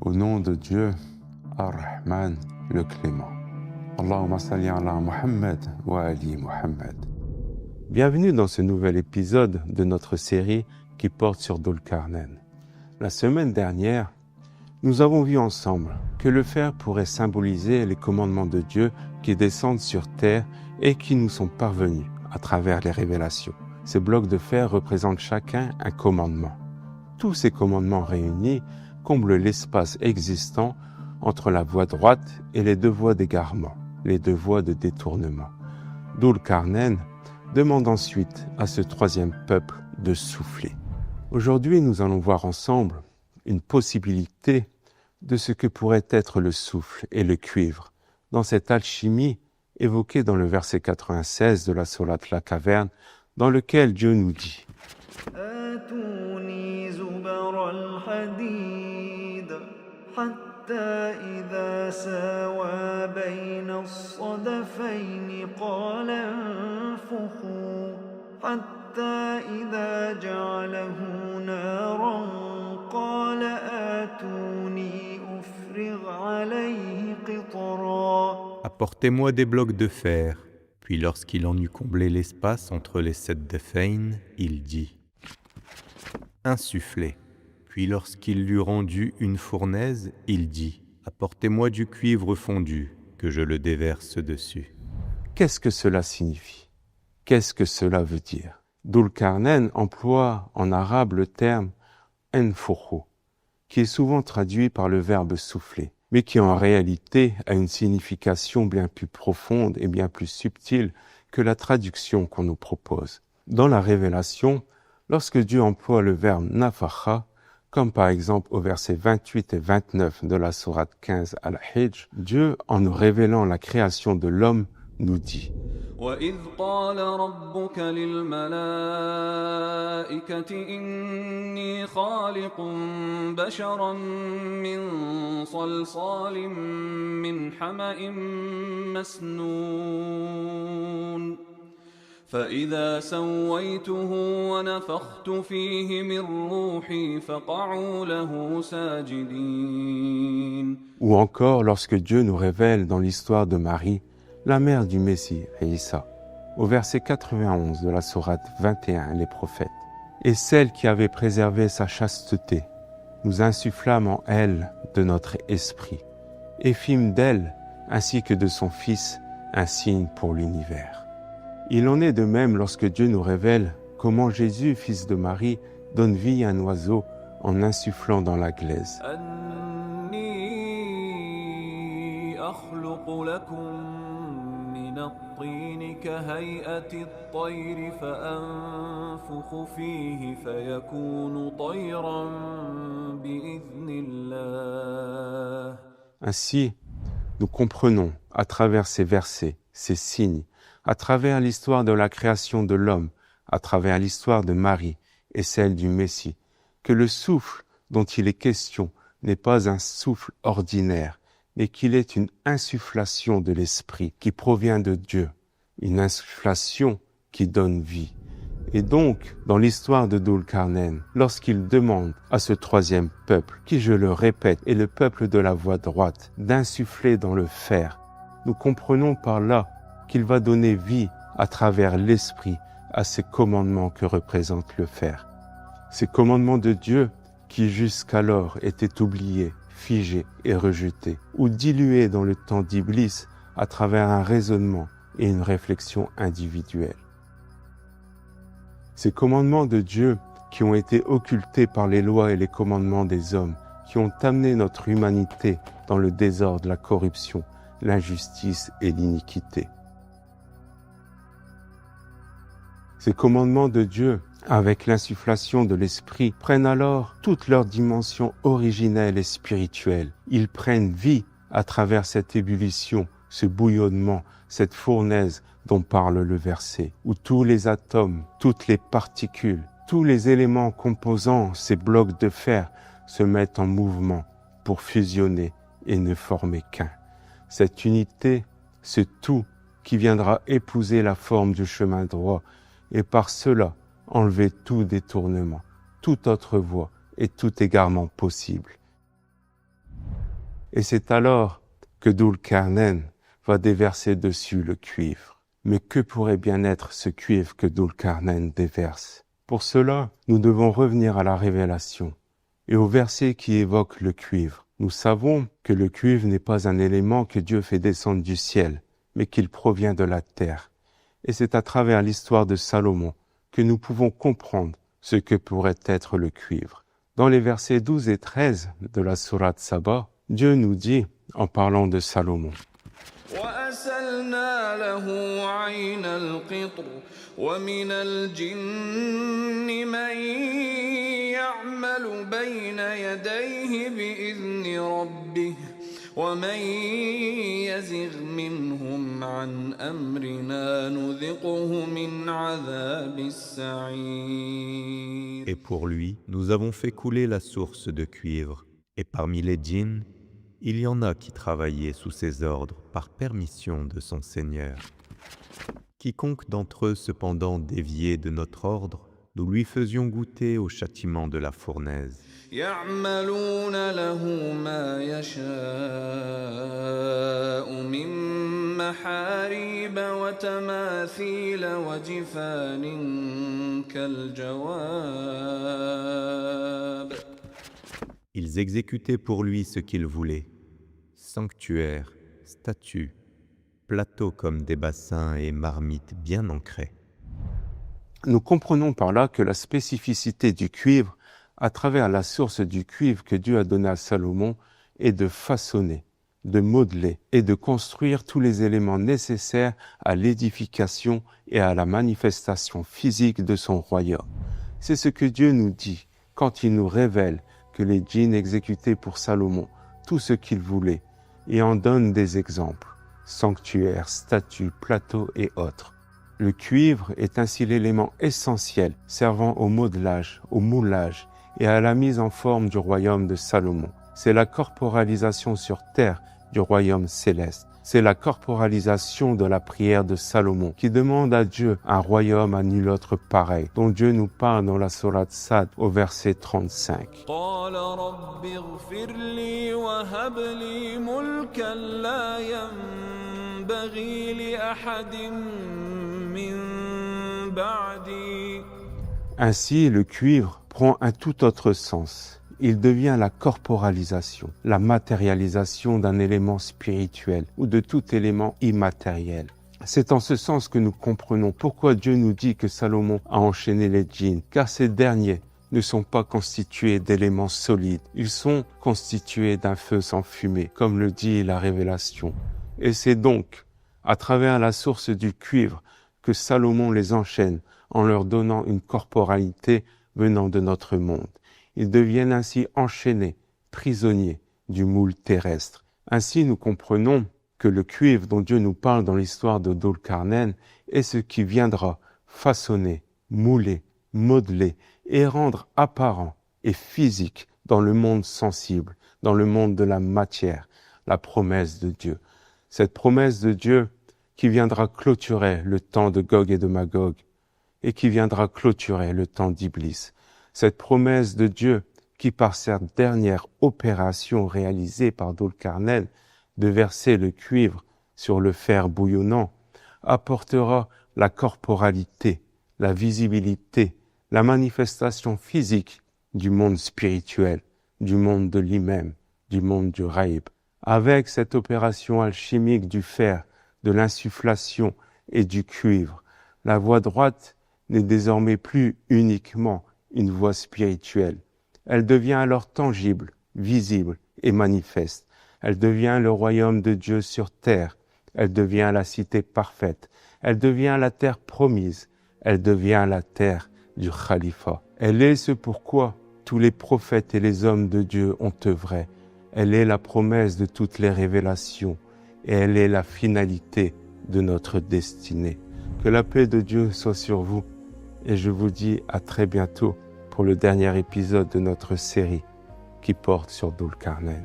Au nom de Dieu, Ar-Rahman, le Clément. Allahumma salli ala Muhammad wa ali Muhammad. Bienvenue dans ce nouvel épisode de notre série qui porte sur Dhul Qarnayn. La semaine dernière, nous avons vu ensemble que le fer pourrait symboliser les commandements de Dieu qui descendent sur terre et qui nous sont parvenus à travers les révélations. Ces blocs de fer représentent chacun un commandement. Tous ces commandements réunis comblent l'espace existant entre la voie droite et les deux voies d'égarement, les deux voies de détournement. Dhul Qarnayn demande ensuite à ce troisième peuple de souffler. Aujourd'hui, nous allons voir ensemble une possibilité de ce que pourrait être le souffle et le cuivre dans cette alchimie évoquée dans le verset 96 de la sourate La Caverne, dans lequel Dieu nous dit حتى إذا ساوى بين الصدفين قال انفخوا حتى إذا جعله نارا قال آتوني أفرغ عليه قطرا. Apportez-moi des blocs de fer. Puis lorsqu'il en eut comblé l'espace entre les sept Daffayn, il dit « Insufflez ». Puis lorsqu'il l'eut rendu une fournaise, il dit « Apportez-moi du cuivre fondu, que je le déverse dessus. » Qu'est-ce que cela signifie? Qu'est-ce que cela veut dire? Dhul Qarnayn emploie en arabe le terme « enfukhu », qui est souvent traduit par le verbe « souffler », mais qui en réalité a une signification bien plus profonde et bien plus subtile que la traduction qu'on nous propose. Dans la Révélation, lorsque Dieu emploie le verbe « nafakha », comme par exemple au verset 28 et 29 de la sourate 15 Al-Hijr, Dieu, en nous révélant la création de l'homme, nous dit وَإِذْ قَالَ رَبُّكَ لِلْمَلَائِكَةِ إِنِّي خَالِقٌ بَشَرًا مِّن صَلْصَالٍ مِّنْ حَمَإٍ مَّسْنُونٍ فإذا سويته ونفخت فيه من روحي فقعوا له ساجدين. Ou encore lorsque Dieu nous révèle dans l'histoire de Marie, la mère du Messie, Isa, au verset 91 de la sourate 21, les prophètes. Et celle qui avait préservé sa chasteté, nous insufflâmes en elle de notre esprit, et fîmes d'elle, ainsi que de son Fils, un signe pour l'univers. Il en est de même lorsque Dieu nous révèle comment Jésus, fils de Marie, donne vie à un oiseau en insufflant dans la glaise. Ainsi, nous comprenons à travers ces versets, ces signes, à travers l'histoire de la création de l'homme, à travers l'histoire de Marie et celle du Messie, que le souffle dont il est question n'est pas un souffle ordinaire, mais qu'il est une insufflation de l'esprit qui provient de Dieu, une insufflation qui donne vie. Et donc, dans l'histoire de Dhul Qarnayn, lorsqu'il demande à ce troisième peuple, qui je le répète, est le peuple de la voie droite, d'insuffler dans le fer, nous comprenons par là qu'il va donner vie à travers l'esprit à ces commandements que représente le fer. Ces commandements de Dieu qui jusqu'alors étaient oubliés, figés et rejetés, ou dilués dans le temps d'Iblis à travers un raisonnement et une réflexion individuelle. Ces commandements de Dieu qui ont été occultés par les lois et les commandements des hommes, qui ont amené notre humanité dans le désordre, la corruption, l'injustice et l'iniquité. Ces commandements de Dieu, avec l'insufflation de l'Esprit, prennent alors toute leur dimension originelle et spirituelle. Ils prennent vie à travers cette ébullition, ce bouillonnement, cette fournaise dont parle le verset, où tous les atomes, toutes les particules, tous les éléments composant ces blocs de fer se mettent en mouvement pour fusionner et ne former qu'un. Cette unité, ce tout qui viendra épouser la forme du chemin droit et par cela enlever tout détournement, toute autre voie et tout égarement possible. Et c'est alors que Dhul-Qarnayn va déverser dessus le cuivre. Mais que pourrait bien être ce cuivre que Dhul-Qarnayn déverse? Pour cela, nous devons revenir à la révélation et au verset qui évoque le cuivre. Nous savons que le cuivre n'est pas un élément que Dieu fait descendre du ciel, mais qu'il provient de la terre. Et c'est à travers l'histoire de Salomon que nous pouvons comprendre ce que pourrait être le cuivre. Dans les versets 12 et 13 de la sourate Saba, Dieu nous dit, en parlant de Salomon, وأسلنا له عين القطر ومن الجن من يعمل بين يديه بإذن ربه ومن يزغ منهم عن أمرنا نذقه من عذاب السعير. Et pour lui, nous avons fait couler la source de cuivre. Et parmi les djinns, il y en a qui travaillaient sous ses ordres par permission de son Seigneur. Quiconque d'entre eux cependant déviait de notre ordre, nous lui faisions goûter au châtiment de la fournaise. يعملون له ما يشاء من محاريب وتماثيل وجفان كالجواب. Ils exécutaient pour lui ce qu'ils voulaient, sanctuaires, statues, plateaux comme des bassins et marmites bien ancrées. nous comprenons par là que la spécificité du cuivre, à travers la source du cuivre que Dieu a donné à Salomon, est de façonner, de modeler et de construire tous les éléments nécessaires à l'édification et à la manifestation physique de son royaume. C'est ce que Dieu nous dit quand il nous révèle que les djinns exécutaient pour Salomon tout ce qu'il voulait et en donne des exemples, sanctuaires, statues, plateaux et autres. Le cuivre est ainsi l'élément essentiel servant au modelage, au moulage et à la mise en forme du royaume de Salomon. C'est la corporalisation sur terre du royaume céleste. C'est la corporalisation de la prière de Salomon qui demande à Dieu un royaume à nul autre pareil, dont Dieu nous parle dans la sourate Sad au verset 35. قال رب اغفر لي وهب لي ملكا لا ينبغي لأحد من بعدي. Ainsi, le cuivre prend un tout autre sens. Il devient la corporalisation, la matérialisation d'un élément spirituel ou de tout élément immatériel. C'est en ce sens que nous comprenons pourquoi Dieu nous dit que Salomon a enchaîné les djinns, car ces derniers ne sont pas constitués d'éléments solides. Ils sont constitués d'un feu sans fumée, comme le dit la Révélation. Et c'est donc à travers la source du cuivre que Salomon les enchaîne en leur donnant une corporalité venant de notre monde. Ils deviennent ainsi enchaînés, prisonniers du moule terrestre. Ainsi, nous comprenons que le cuivre dont Dieu nous parle dans l'histoire de Dhul-Qarnayn est ce qui viendra façonner, mouler, modeler et rendre apparent et physique dans le monde sensible, dans le monde de la matière, la promesse de Dieu. Cette promesse de Dieu qui viendra clôturer le temps de Gog et de Magog et qui viendra clôturer le temps d'Iblis. Cette promesse de Dieu qui, par cette dernière opération réalisée par Dhul-Qarnayn, de verser le cuivre sur le fer bouillonnant, apportera la corporalité, la visibilité, la manifestation physique du monde spirituel, du monde de lui-même, du monde du Raïb. Avec cette opération alchimique du fer, de l'insufflation et du cuivre, la voie droite n'est désormais plus uniquement une voie spirituelle. Elle devient alors tangible, visible et manifeste. Elle devient le royaume de Dieu sur terre. Elle devient la cité parfaite. Elle devient la terre promise. Elle devient la terre du Khalifa. Elle est ce pourquoi tous les prophètes et les hommes de Dieu ont œuvré. Elle est la promesse de toutes les révélations et elle est la finalité de notre destinée. Que la paix de Dieu soit sur vous. Et je vous dis à très bientôt pour le dernier épisode de notre série qui porte sur Dhul-Qarnayn.